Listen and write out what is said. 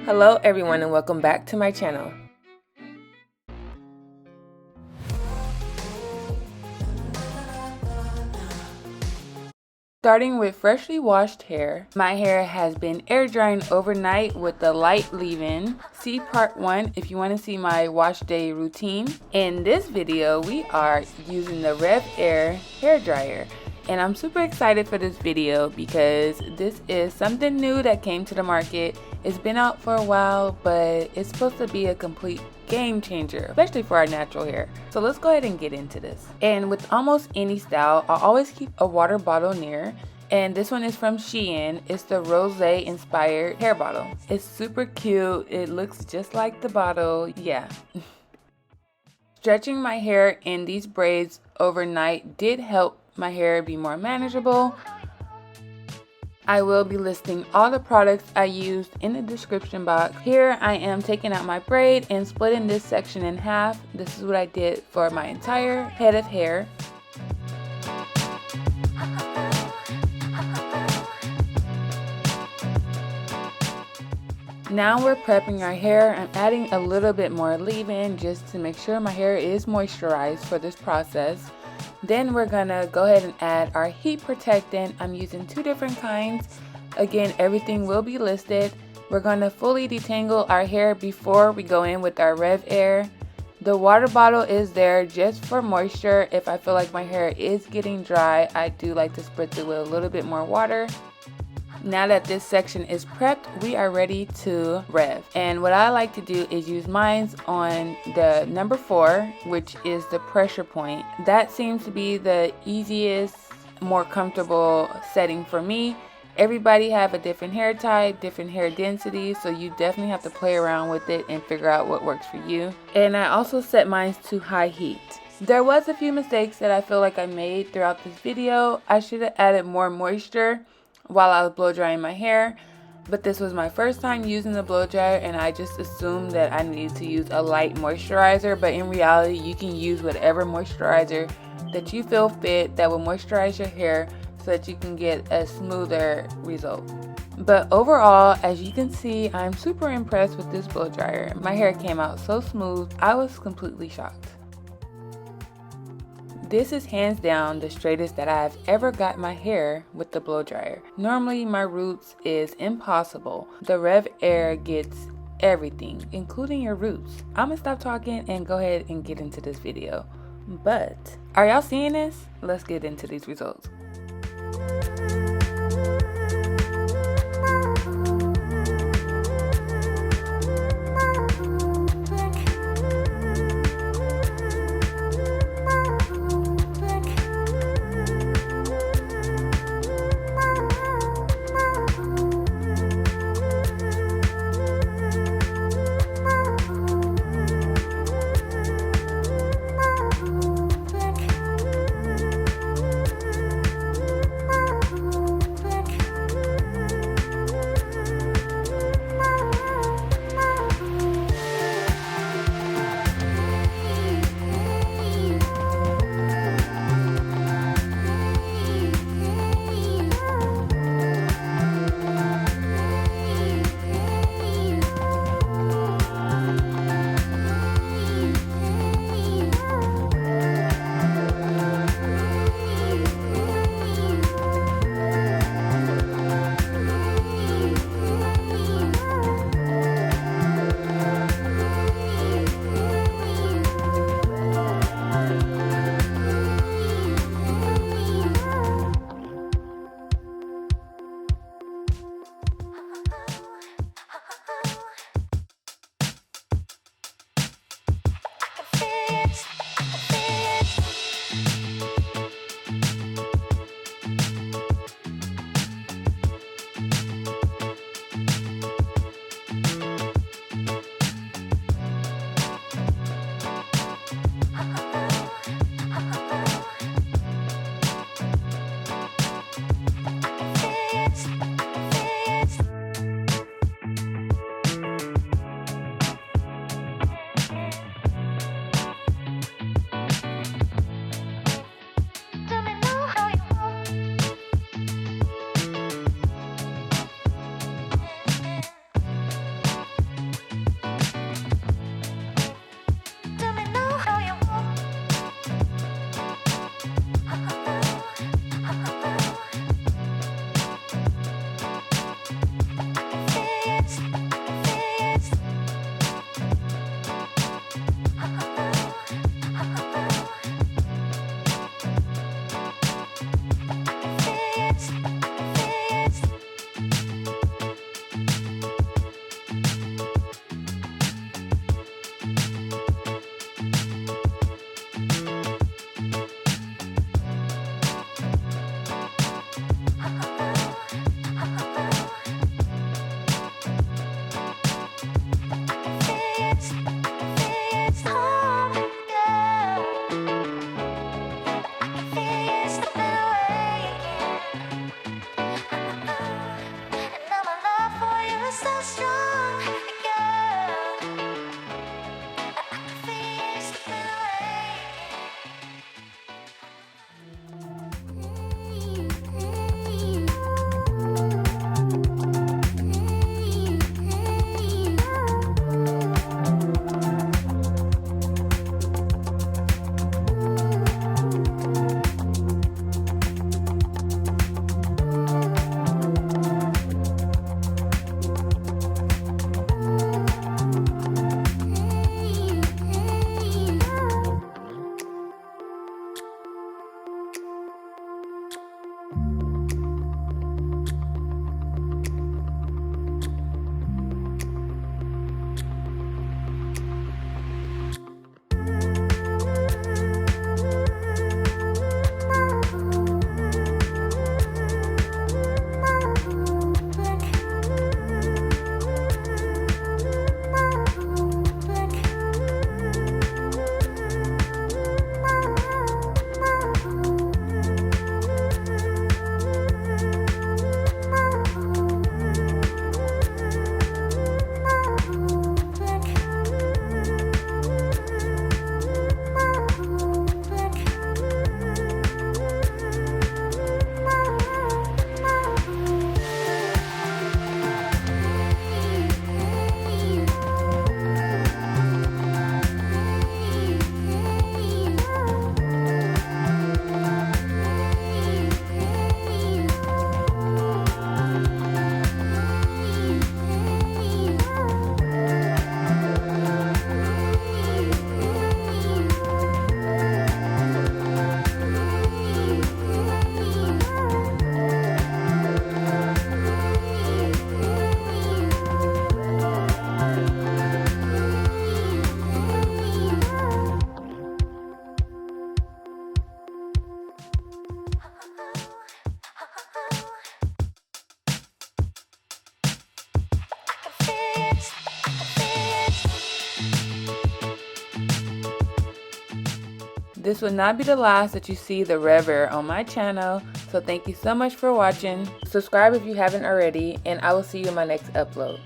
Hello everyone and welcome back to my channel. Starting with freshly washed hair, my hair has been air drying overnight with the light leave-in. See part 1 if you want to see my wash day routine. In this video, we are using the Revair hair dryer. And I'm super excited for this video because this is something new that came to the market. It's been out for a while, but it's supposed to be a complete game changer, especially for our natural hair. So let's go ahead and get into this. And with almost any style, I always keep a water bottle near. And this one is from Shein. It's the rose inspired hair bottle. It's super cute. It looks just like the bottle. Yeah. Stretching my hair in these braids overnight did help my hair be more manageable. I will be listing all the products I used in the description box. Here I am taking out my braid and splitting this section in half. This is what I did for my entire head of hair. Now we're prepping our hair. I'm adding a little bit more leave-in just to make sure my hair is moisturized for this process. Then we're gonna go ahead and add our heat protectant. I'm using 2 different kinds. Again, everything will be listed. We're gonna fully detangle our hair before we go in with our Revair. The water bottle is there just for moisture. If I feel like my hair is getting dry, I do like to spritz it with a little bit more water. Now that this section is prepped, we are ready to rev. And what I like to do is use mine on the number 4, which is the pressure point. That seems to be the easiest, more comfortable setting for me. Everybody have a different hair type, different hair density, so you definitely have to play around with it and figure out what works for you. And I also set mine to high heat. There was a few mistakes that I feel like I made throughout this video. I should have added more moisture while I was blow drying my hair, but this was my first time using the blow dryer and I just assumed that I needed to use a light moisturizer, but in reality you can use whatever moisturizer that you feel fit that will moisturize your hair so that you can get a smoother result. But overall, as you can see, I'm super impressed with this blow dryer. My hair came out so smooth, I was completely shocked. This is hands down the straightest that I've ever got my hair with the blow dryer. Normally my roots is impossible. The Revair gets everything, including your roots. I'm gonna stop talking and go ahead and get into this video. But are y'all seeing this? Let's get into these results. This will not be the last that you see the Revair on my channel, so thank you so much for watching. Subscribe if you haven't already, and I will see you in my next upload.